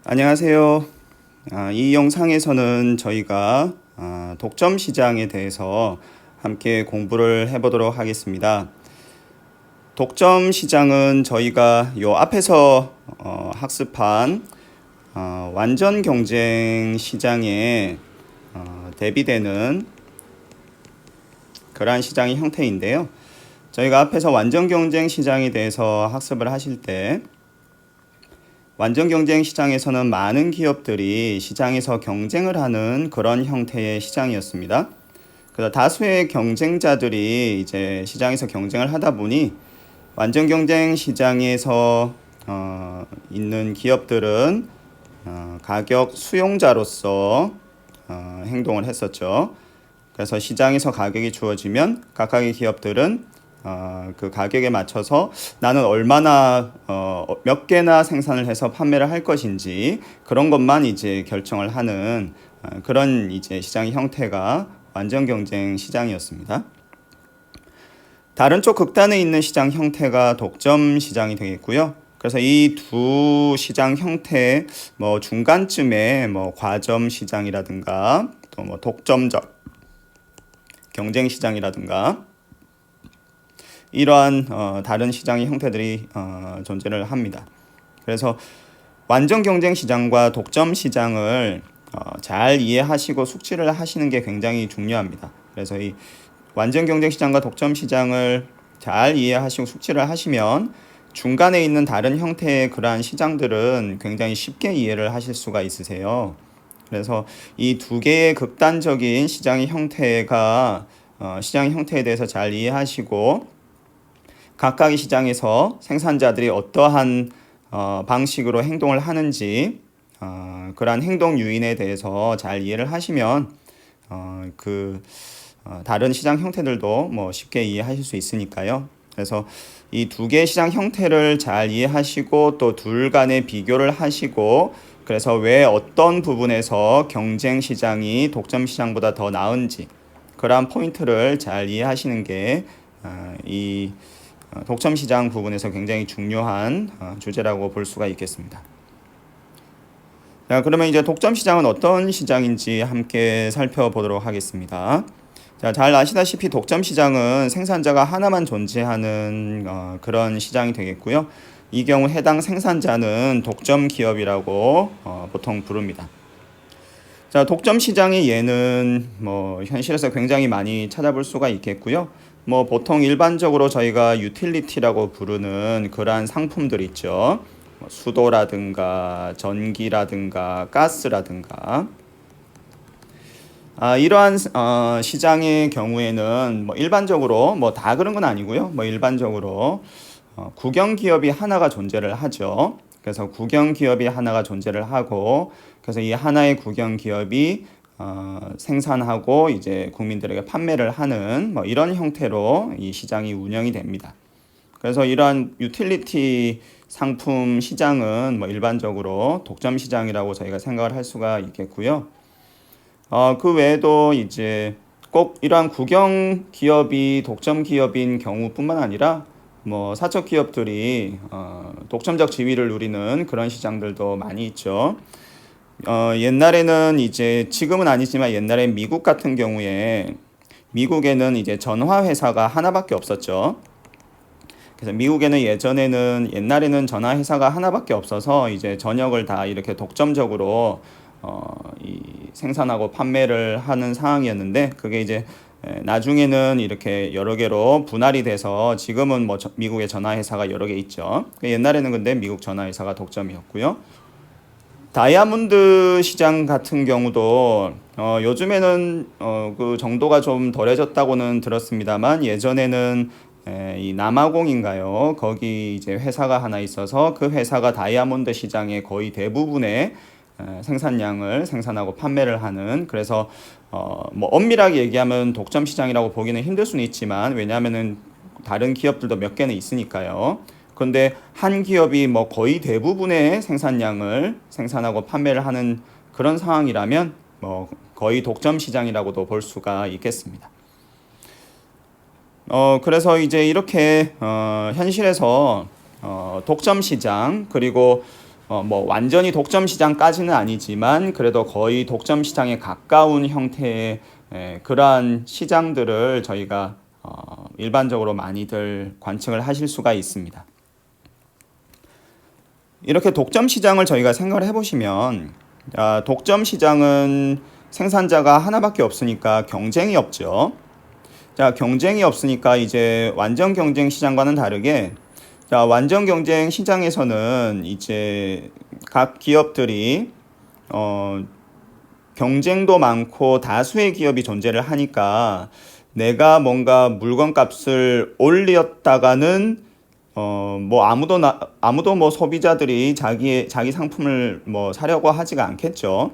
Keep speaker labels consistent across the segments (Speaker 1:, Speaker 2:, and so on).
Speaker 1: 안녕하세요. 이 영상에서는 저희가 독점 시장에 대해서 함께 공부를 해보도록 하겠습니다. 독점 시장은 저희가 요 앞에서 학습한 완전 경쟁 시장에 대비되는 그러한 시장의 형태인데요. 저희가 앞에서 완전 경쟁 시장에 대해서 학습을 하실 때 완전 경쟁 시장에서는 많은 기업들이 시장에서 경쟁을 하는 그런 형태의 시장이었습니다. 그래서 다수의 경쟁자들이 이제 시장에서 경쟁을 하다 보니 완전 경쟁 시장에서 있는 기업들은 가격 수용자로서 행동을 했었죠. 그래서 시장에서 가격이 주어지면 각각의 기업들은 그 가격에 맞춰서 나는 얼마나 몇 개나 생산을 해서 판매를 할 것인지 그런 것만 이제 결정을 하는 그런 이제 시장의 형태가 완전 경쟁 시장이었습니다. 다른 쪽 극단에 있는 시장 형태가 독점 시장이 되겠고요. 그래서 이 두 시장 형태 뭐 중간쯤에 뭐 과점 시장이라든가 또 뭐 독점적 경쟁 시장이라든가 이러한 다른 시장의 형태들이 존재를 합니다. 그래서 완전 경쟁 시장과 독점 시장을 잘 이해하시고 숙지를 하시는 게 굉장히 중요합니다. 그래서 이 완전 경쟁 시장과 독점 시장을 잘 이해하시고 숙지를 하시면 중간에 있는 다른 형태의 그러한 시장들은 굉장히 쉽게 이해를 하실 수가 있으세요. 그래서 이 두 개의 극단적인 시장의 형태가 시장의 형태에 대해서 잘 이해하시고 각각의 시장에서 생산자들이 어떠한 방식으로 행동을 하는지 그러한 행동 요인에 대해서 잘 이해를 하시면 다른 시장 형태들도 뭐 쉽게 이해하실 수 있으니까요. 그래서 이 두 개의 시장 형태를 잘 이해하시고 또 둘 간의 비교를 하시고 그래서 왜 어떤 부분에서 경쟁 시장이 독점 시장보다 더 나은지 그러한 포인트를 잘 이해하시는 게 이 독점 시장 부분에서 굉장히 중요한 주제라고 볼 수가 있겠습니다. 자, 그러면 이제 독점 시장은 어떤 시장인지 함께 살펴보도록 하겠습니다. 자, 잘 아시다시피 독점 시장은 생산자가 하나만 존재하는 그런 시장이 되겠고요. 이 경우 해당 생산자는 독점 기업이라고 보통 부릅니다. 자, 독점 시장의 예는 뭐 현실에서 굉장히 많이 찾아볼 수가 있겠고요. 뭐 보통 일반적으로 저희가 유틸리티라고 부르는 그러한 상품들 있죠. 뭐 수도라든가 전기라든가 가스라든가 이러한 시장의 경우에는 뭐 일반적으로 뭐 다 그런 건 아니고요. 뭐 일반적으로 국영 기업이 하나가 존재를 하죠. 그래서 국영 기업이 하나가 존재를 하고 그래서 이 하나의 국영 기업이 생산하고 이제 국민들에게 판매를 하는 뭐 이런 형태로 이 시장이 운영이 됩니다. 그래서 이러한 유틸리티 상품 시장은 뭐 일반적으로 독점 시장이라고 저희가 생각을 할 수가 있겠고요. 그 외에도 이제 꼭 이러한 국영 기업이 독점 기업인 경우뿐만 아니라 뭐 사적 기업들이 독점적 지위를 누리는 그런 시장들도 많이 있죠. 옛날에는 이제 지금은 아니지만 옛날에 미국 같은 경우에 미국에는 이제 전화 회사가 하나밖에 없었죠. 그래서 미국에는 옛날에는 전화 회사가 하나밖에 없어서 이제 전역을 다 이렇게 독점적으로 이 생산하고 판매를 하는 상황이었는데 그게 이제 나중에는 이렇게 여러 개로 분할이 돼서 지금은 뭐 미국의 전화 회사가 여러 개 있죠. 옛날에는 근데 미국 전화 회사가 독점이었고요. 다이아몬드 시장 같은 경우도 요즘에는 그 정도가 좀 덜해졌다고는 들었습니다만 예전에는 이 남아공인가요? 거기 이제 회사가 하나 있어서 그 회사가 다이아몬드 시장의 거의 대부분의 생산량을 생산하고 판매를 하는 그래서 뭐 엄밀하게 얘기하면 독점 시장이라고 보기는 힘들 수는 있지만 왜냐하면은 다른 기업들도 몇 개는 있으니까요. 그런데 한 기업이 뭐 거의 대부분의 생산량을 생산하고 판매를 하는 그런 상황이라면 뭐 거의 독점 시장이라고도 볼 수가 있겠습니다. 그래서 이제 이렇게 현실에서 독점 시장 그리고 뭐 완전히 독점 시장까지는 아니지만 그래도 거의 독점 시장에 가까운 형태의 그러한 시장들을 저희가 일반적으로 많이들 관측을 하실 수가 있습니다. 이렇게 독점 시장을 저희가 생각을 해보시면 독점 시장은 생산자가 하나밖에 없으니까 경쟁이 없죠. 자, 경쟁이 없으니까 이제 완전 경쟁 시장과는 다르게 완전 경쟁 시장에서는 이제 각 기업들이 경쟁도 많고 다수의 기업이 존재를 하니까 내가 뭔가 물건 값을 올렸다가는 뭐 아무도 뭐 소비자들이 자기 상품을 뭐 사려고 하지가 않겠죠.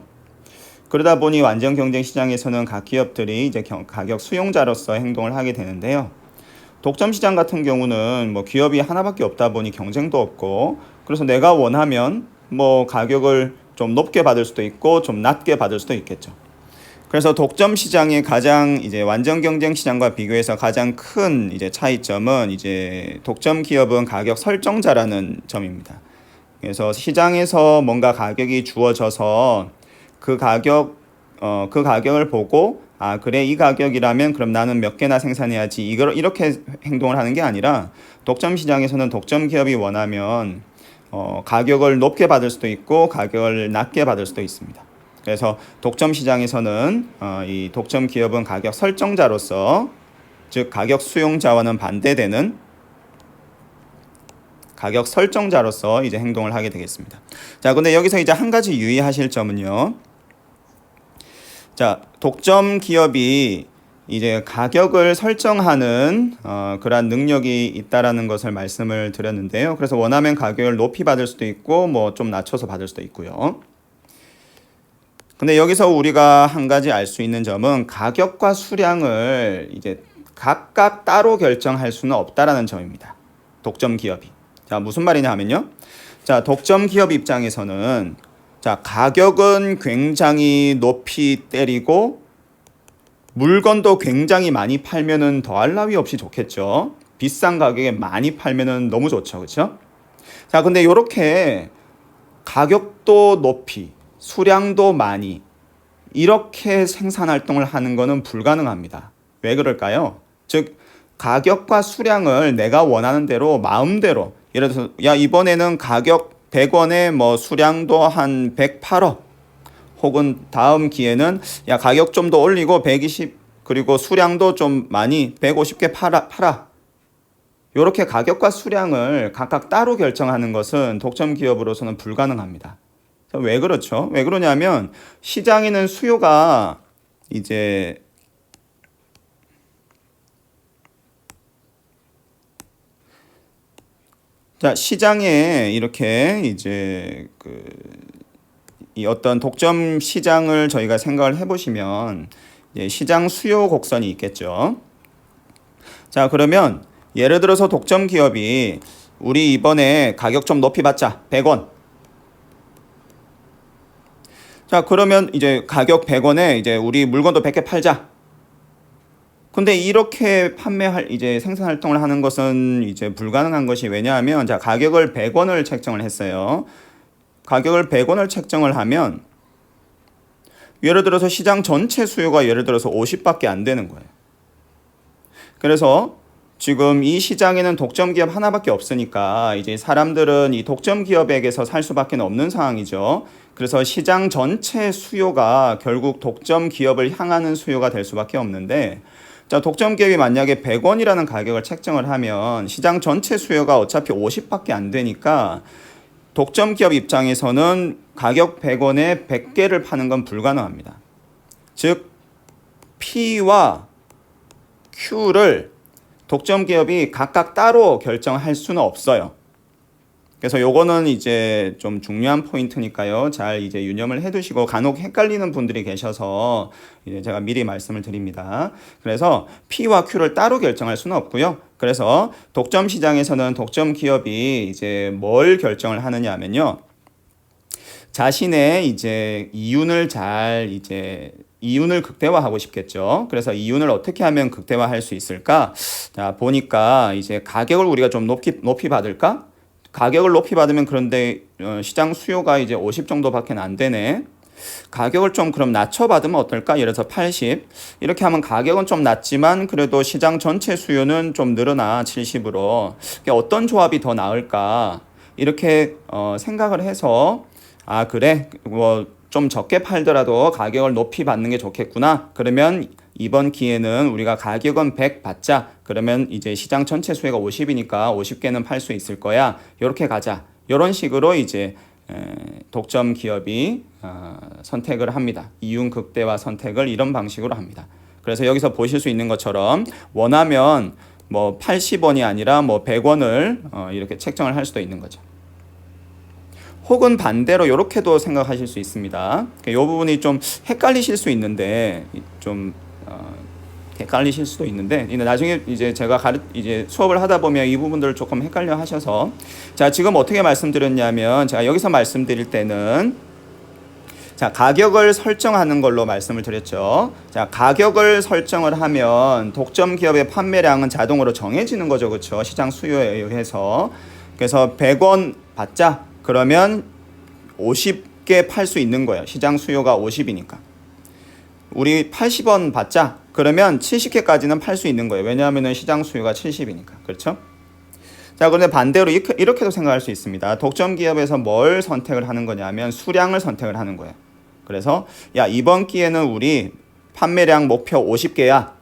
Speaker 1: 그러다 보니 완전 경쟁 시장에서는 각 기업들이 이제 가격 수용자로서 행동을 하게 되는데요. 독점 시장 같은 경우는 뭐 기업이 하나밖에 없다 보니 경쟁도 없고, 그래서 내가 원하면 뭐 가격을 좀 높게 받을 수도 있고 좀 낮게 받을 수도 있겠죠. 그래서 독점 시장의 가장 이제 완전 경쟁 시장과 비교해서 가장 큰 이제 차이점은 이제 독점 기업은 가격 설정자라는 점입니다. 그래서 시장에서 뭔가 가격이 주어져서 그 가격을 보고 그래, 이 가격이라면 그럼 나는 몇 개나 생산해야지, 이렇게 행동을 하는 게 아니라 독점 시장에서는 독점 기업이 원하면 가격을 높게 받을 수도 있고 가격을 낮게 받을 수도 있습니다. 그래서 독점 시장에서는 이 독점 기업은 가격 설정자로서, 즉 가격 수용자와는 반대되는 가격 설정자로서 이제 행동을 하게 되겠습니다. 자, 근데 여기서 이제 한 가지 유의하실 점은요. 자, 독점 기업이 이제 가격을 설정하는 그러한 능력이 있다라는 것을 말씀을 드렸는데요. 그래서 원하면 가격을 높이 받을 수도 있고 뭐 좀 낮춰서 받을 수도 있고요. 근데 여기서 우리가 한 가지 알 수 있는 점은 가격과 수량을 이제 각각 따로 결정할 수는 없다라는 점입니다. 독점 기업이. 자, 무슨 말이냐 하면요. 자, 독점 기업 입장에서는 자, 가격은 굉장히 높이 때리고 물건도 굉장히 많이 팔면은 더할 나위 없이 좋겠죠. 비싼 가격에 많이 팔면은 너무 좋죠. 그렇죠? 자, 근데 이렇게 가격도 높이 수량도 많이 이렇게 생산 활동을 하는 거는 불가능합니다. 왜 그럴까요? 즉 가격과 수량을 내가 원하는 대로 마음대로, 예를 들어서 야, 이번에는 가격 100원에 뭐 수량도 한 108억, 혹은 다음 기회는 야, 가격 좀 더 올리고 120, 그리고 수량도 좀 많이 150개 팔아. 이렇게 가격과 수량을 각각 따로 결정하는 것은 독점 기업으로서는 불가능합니다. 왜 그렇죠? 왜 그러냐면 시장에는 수요가 이제 자, 시장에 이렇게 이제 이 어떤 독점 시장을 저희가 생각을 해보시면 시장 수요 곡선이 있겠죠. 자, 그러면 예를 들어서 독점 기업이 우리 이번에 가격 좀 높이 받자, 100원. 자, 그러면 이제 가격 100원에 이제 우리 물건도 100개 팔자. 근데 이렇게 이제 생산 활동을 하는 것은 이제 불가능한 것이, 왜냐하면 자, 가격을 100원을 책정을 했어요. 가격을 100원을 책정을 하면 예를 들어서 시장 전체 수요가 예를 들어서 50밖에 안 되는 거예요. 그래서 지금 이 시장에는 독점 기업 하나밖에 없으니까 이제 사람들은 이 독점 기업에게서 살 수밖에 없는 상황이죠. 그래서 시장 전체 수요가 결국 독점 기업을 향하는 수요가 될 수밖에 없는데, 자, 독점 기업이 만약에 100원이라는 가격을 책정을 하면 시장 전체 수요가 어차피 50밖에 안 되니까 독점 기업 입장에서는 가격 100원에 100개를 파는 건 불가능합니다. 즉 P와 Q를 독점 기업이 각각 따로 결정할 수는 없어요. 그래서 요거는 이제 좀 중요한 포인트니까요. 잘 이제 유념을 해두시고, 간혹 헷갈리는 분들이 계셔서 이제 제가 미리 말씀을 드립니다. 그래서 P와 Q를 따로 결정할 수는 없고요. 그래서 독점 시장에서는 독점 기업이 이제 뭘 결정을 하느냐 하면요. 자신의 이제 이윤을 극대화하고 싶겠죠. 그래서 이윤을 어떻게 하면 극대화할 수 있을까? 자, 보니까 이제 가격을 우리가 좀 높이 받을까? 가격을 높이 받으면 그런데 시장 수요가 이제 50 정도밖에 안 되네. 가격을 좀 그럼 낮춰 받으면 어떨까? 예를 들어서 80 이렇게 하면 가격은 좀 낮지만 그래도 시장 전체 수요는 좀 늘어나 70으로. 어떤 조합이 더 나을까? 이렇게 생각을 해서 아 그래 뭐 좀 적게 팔더라도 가격을 높이 받는 게 좋겠구나. 그러면 이번 기회는 우리가 가격은 100 받자. 그러면 이제 시장 전체 수요가 50이니까 50개는 팔 수 있을 거야. 이렇게 가자. 이런 식으로 이제 독점 기업이 선택을 합니다. 이윤 극대화 선택을 이런 방식으로 합니다. 그래서 여기서 보실 수 있는 것처럼 원하면 뭐 80원이 아니라 뭐 100원을 이렇게 책정을 할 수도 있는 거죠. 혹은 반대로 이렇게도 생각하실 수 있습니다. 이 부분이 좀 헷갈리실 수 있는데 헷갈리실 수도 있는데 나중에 이제 제가 이제 수업을 하다 보면 이 부분들을 조금 헷갈려 하셔서 자 지금 어떻게 말씀드렸냐면 제가 여기서 말씀드릴 때는 자 가격을 설정하는 걸로 말씀을 드렸죠. 자 가격을 설정을 하면 독점 기업의 판매량은 자동으로 정해지는 거죠, 그렇죠? 시장 수요에 의해서. 그래서 100원 받자. 그러면 50개 팔 수 있는 거예요. 시장 수요가 50이니까. 우리 80원 받자. 그러면 70개까지는 팔 수 있는 거예요. 왜냐하면 시장 수요가 70이니까. 그렇죠? 자, 그런데 반대로 이렇게도 생각할 수 있습니다. 독점 기업에서 뭘 선택을 하는 거냐면 수량을 선택을 하는 거예요. 그래서 야, 이번 기회는 우리 판매량 목표 50개야.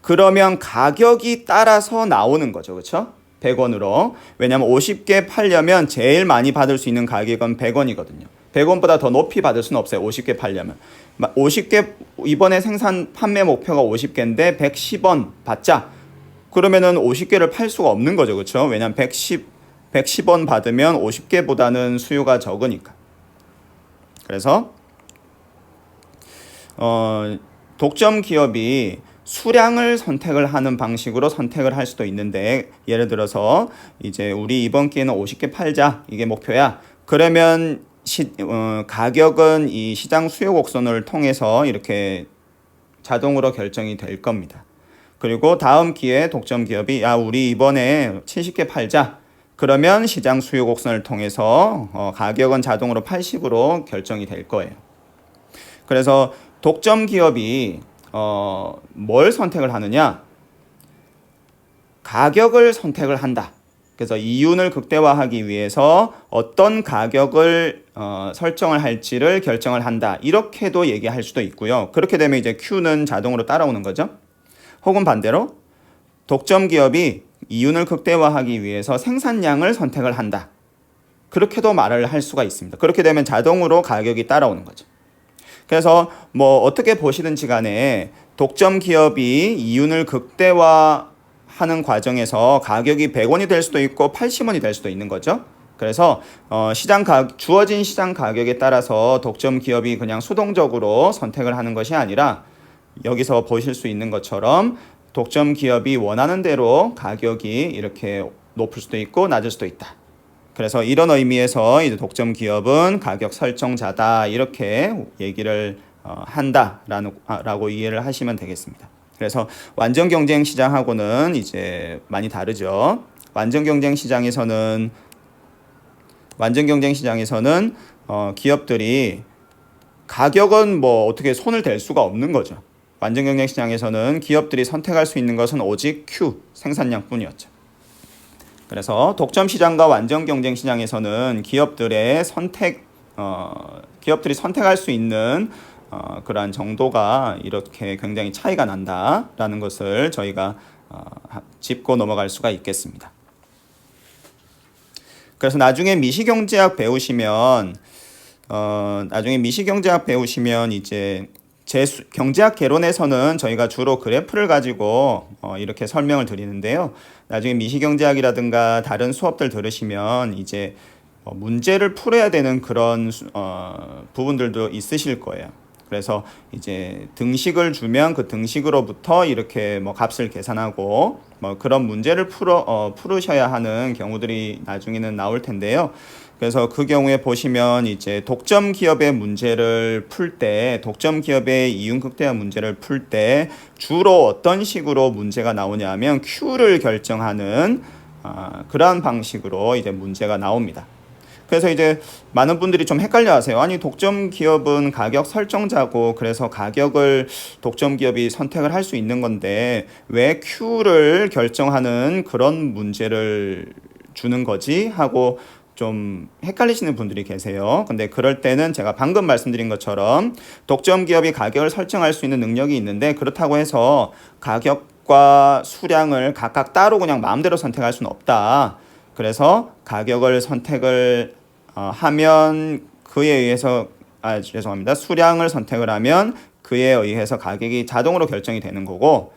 Speaker 1: 그러면 가격이 따라서 나오는 거죠. 그렇죠? 100원으로. 왜냐하면 50개 팔려면 제일 많이 받을 수 있는 가격은 100원이거든요. 100원보다 더 높이 받을 수는 없어요. 50개 팔려면. 50개 이번에 생산 판매 목표가 50개인데 110원 받자. 그러면은 50개를 팔 수가 없는 거죠. 그렇죠? 왜냐하면 110원 받으면 50개보다는 수요가 적으니까. 그래서 독점 기업이 수량을 선택을 하는 방식으로 선택을 할 수도 있는데 예를 들어서 이제 우리 이번 기회는 50개 팔자 이게 목표야. 그러면 가격은 이 시장 수요 곡선을 통해서 이렇게 자동으로 결정이 될 겁니다. 그리고 다음 기회에 독점 기업이 야 우리 이번에 70개 팔자. 그러면 시장 수요 곡선을 통해서 가격은 자동으로 80으로 결정이 될 거예요. 그래서 독점 기업이 뭘 선택을 하느냐? 가격을 선택을 한다. 그래서 이윤을 극대화하기 위해서 어떤 가격을 설정을 할지를 결정을 한다. 이렇게도 얘기할 수도 있고요. 그렇게 되면 이제 Q는 자동으로 따라오는 거죠. 혹은 반대로 독점 기업이 이윤을 극대화하기 위해서 생산량을 선택을 한다. 그렇게도 말을 할 수가 있습니다. 그렇게 되면 자동으로 가격이 따라오는 거죠. 그래서 뭐 어떻게 보시든지 간에 독점 기업이 이윤을 극대화하는 과정에서 가격이 100원이 될 수도 있고 80원이 될 수도 있는 거죠. 그래서 주어진 시장 가격에 따라서 독점 기업이 그냥 수동적으로 선택을 하는 것이 아니라 여기서 보실 수 있는 것처럼 독점 기업이 원하는 대로 가격이 이렇게 높을 수도 있고 낮을 수도 있다. 그래서 이런 의미에서 이제 독점 기업은 가격 설정자다 이렇게 얘기를 한다라고 이해를 하시면 되겠습니다. 그래서 완전 경쟁 시장하고는 이제 많이 다르죠. 완전 경쟁 시장에서는 기업들이 가격은 뭐 어떻게 손을 댈 수가 없는 거죠. 완전 경쟁 시장에서는 기업들이 선택할 수 있는 것은 오직 Q 생산량뿐이었죠. 그래서 독점 시장과 완전 경쟁 시장에서는 기업들이 선택할 수 있는 그러한 정도가 이렇게 굉장히 차이가 난다라는 것을 저희가 짚고 넘어갈 수가 있겠습니다. 그래서 나중에 미시경제학 배우시면 이제 경제학 개론에서는 저희가 주로 그래프를 가지고 이렇게 설명을 드리는데요. 나중에 미시경제학이라든가 다른 수업들 들으시면 이제 문제를 풀어야 되는 그런 부분들도 있으실 거예요. 그래서 이제 등식을 주면 그 등식으로부터 이렇게 뭐 값을 계산하고 뭐 그런 문제를 풀으셔야 하는 경우들이 나중에는 나올 텐데요. 그래서 그 경우에 보시면 이제 독점 기업의 문제를 풀 때, 독점 기업의 이윤 극대화 문제를 풀 때 주로 어떤 식으로 문제가 나오냐면 Q를 결정하는 그러한 방식으로 이제 문제가 나옵니다. 그래서 이제 많은 분들이 좀 헷갈려 하세요. 아니, 독점 기업은 가격 설정자고, 그래서 가격을 독점 기업이 선택을 할 수 있는 건데, 왜 Q를 결정하는 그런 문제를 주는 거지? 하고 좀 헷갈리시는 분들이 계세요. 근데 그럴 때는 제가 방금 말씀드린 것처럼 독점 기업이 가격을 설정할 수 있는 능력이 있는데, 그렇다고 해서 가격과 수량을 각각 따로 그냥 마음대로 선택할 수는 없다. 그래서 가격을 선택을 하면 그에 의해서 죄송합니다. 수량을 선택을 하면 그에 의해서 가격이 자동으로 결정이 되는 거고,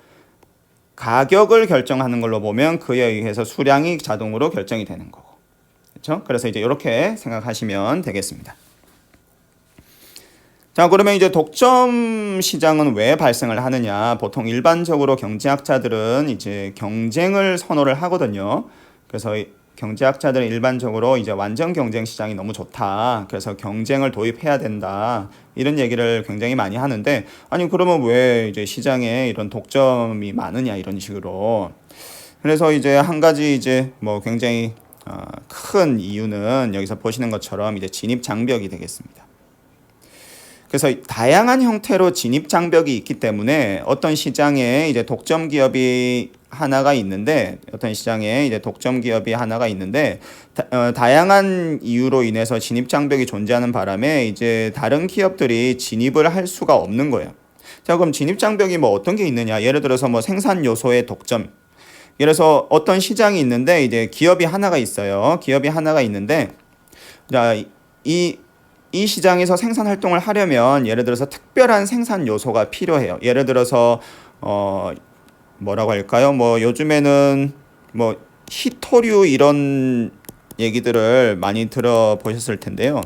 Speaker 1: 가격을 결정하는 걸로 보면 그에 의해서 수량이 자동으로 결정이 되는 거고. 그렇죠? 그래서 이제 이렇게 생각하시면 되겠습니다. 자, 그러면 이제 독점 시장은 왜 발생을 하느냐? 보통 일반적으로 경제학자들은 이제 경쟁을 선호를 하거든요. 그래서 경제학자들은 일반적으로 이제 완전 경쟁 시장이 너무 좋다. 그래서 경쟁을 도입해야 된다. 이런 얘기를 굉장히 많이 하는데, 아니, 그러면 왜 이제 시장에 이런 독점이 많으냐, 이런 식으로. 그래서 이제 한 가지 이제 뭐 굉장히 큰 이유는 여기서 보시는 것처럼 이제 진입 장벽이 되겠습니다. 그래서 다양한 형태로 진입 장벽이 있기 때문에 어떤 시장에 이제 독점 기업이 하나가 있는데, 다양한 이유로 인해서 진입 장벽이 존재하는 바람에 이제 다른 기업들이 진입을 할 수가 없는 거예요. 자, 그럼 진입 장벽이 뭐 어떤 게 있느냐? 예를 들어서 뭐 생산 요소의 독점. 예를 들어서 어떤 시장이 있는데 이제 기업이 하나가 있어요. 기업이 하나가 있는데, 자, 이 시장에서 생산 활동을 하려면 예를 들어서 특별한 생산 요소가 필요해요. 예를 들어서 뭐라고 할까요? 뭐 요즘에는 뭐 희토류 이런 얘기들을 많이 들어보셨을 텐데요.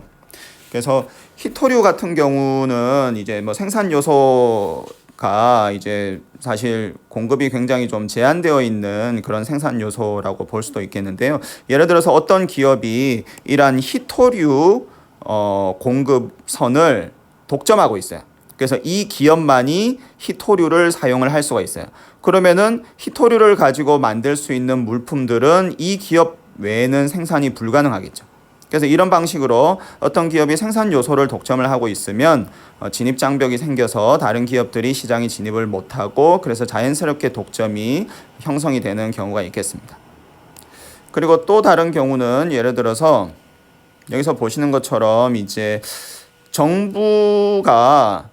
Speaker 1: 그래서 희토류 같은 경우는 이제 뭐 생산 요소가 이제 사실 공급이 굉장히 좀 제한되어 있는 그런 생산 요소라고 볼 수도 있겠는데요. 예를 들어서 어떤 기업이 이러한 희토류 공급선을 독점하고 있어요. 그래서 이 기업만이 희토류를 사용을 할 수가 있어요. 그러면은 희토류를 가지고 만들 수 있는 물품들은 이 기업 외에는 생산이 불가능하겠죠. 그래서 이런 방식으로 어떤 기업이 생산 요소를 독점을 하고 있으면 진입 장벽이 생겨서 다른 기업들이 시장에 진입을 못하고, 그래서 자연스럽게 독점이 형성이 되는 경우가 있겠습니다. 그리고 또 다른 경우는 예를 들어서 여기서 보시는 것처럼 이제 정부가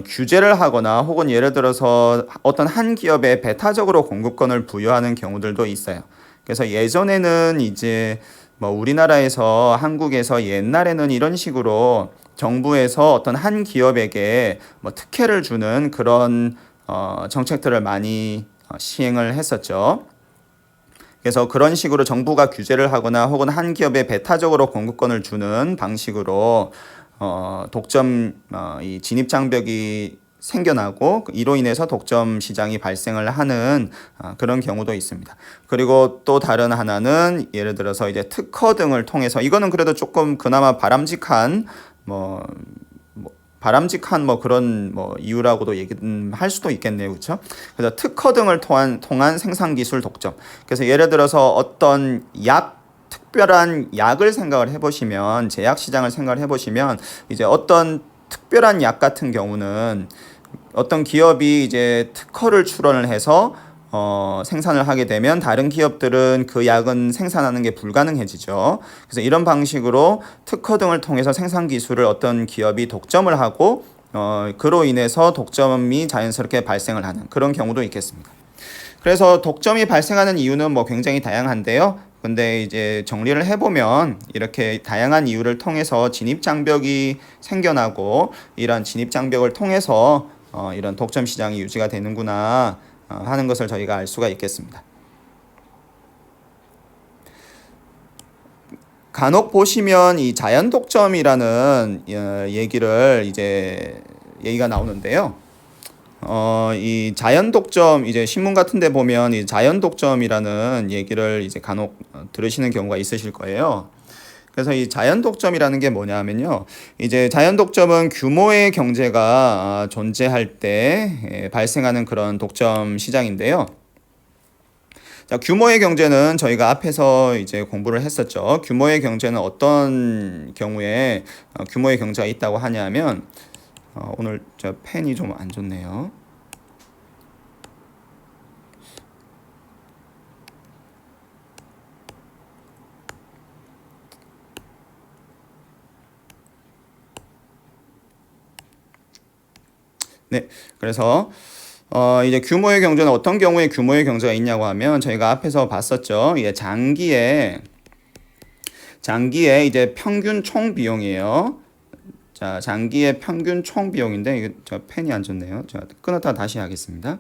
Speaker 1: 규제를 하거나 혹은 예를 들어서 어떤 한 기업에 배타적으로 공급권을 부여하는 경우들도 있어요. 그래서 예전에는 이제 뭐 우리나라에서, 한국에서 옛날에는 이런 식으로 정부에서 어떤 한 기업에게 뭐 특혜를 주는 그런 정책들을 많이 시행을 했었죠. 그래서 그런 식으로 정부가 규제를 하거나 혹은 한 기업에 배타적으로 공급권을 주는 방식으로 독점 이 진입 장벽이 생겨나고, 이로 인해서 독점 시장이 발생을 하는 그런 경우도 있습니다. 그리고 또 다른 하나는 예를 들어서 이제 특허 등을 통해서, 이거는 그래도 조금 그나마 바람직한 그런 이유라고도 얘기할 수도 있겠네요. 그렇죠? 그래서 특허 등을 통한 생산 기술 독점. 그래서 예를 들어서 어떤 특별한 약을 생각을 해보시면, 제약 시장을 생각을 해보시면, 이제 어떤 특별한 약 같은 경우는 어떤 기업이 이제 특허를 출원을 해서 생산을 하게 되면 다른 기업들은 그 약은 생산하는 게 불가능해지죠. 그래서 이런 방식으로 특허 등을 통해서 생산 기술을 어떤 기업이 독점을 하고 그로 인해서 독점이 자연스럽게 발생을 하는 그런 경우도 있겠습니다. 그래서 독점이 발생하는 이유는 뭐 굉장히 다양한데요. 근데 이제 정리를 해보면 이렇게 다양한 이유를 통해서 진입 장벽이 생겨나고, 이런 진입 장벽을 통해서 이런 독점 시장이 유지가 되는구나 하는 것을 저희가 알 수가 있겠습니다. 간혹 보시면 이 자연 독점이라는 얘기가 나오는데요. 이 자연 독점, 이제 신문 같은 데 보면 이 자연 독점이라는 얘기를 이제 간혹 들으시는 경우가 있으실 거예요. 그래서 이 자연 독점이라는 게 뭐냐면요. 이제 자연 독점은 규모의 경제가 존재할 때 발생하는 그런 독점 시장인데요. 자, 규모의 경제는 저희가 앞에서 이제 공부를 했었죠. 규모의 경제는 어떤 경우에 규모의 경제가 있다고 하냐면 오늘 저 펜이 좀 안 좋네요. 네, 그래서 이제 규모의 경제는 어떤 경우에 규모의 경제가 있냐고 하면 저희가 앞에서 봤었죠. 예, 장기의 이제 평균 총 비용이에요. 자, 장기의 평균 총 비용인데 이게 저 펜이 안 좋네요. 자, 끊었다 다시 하겠습니다.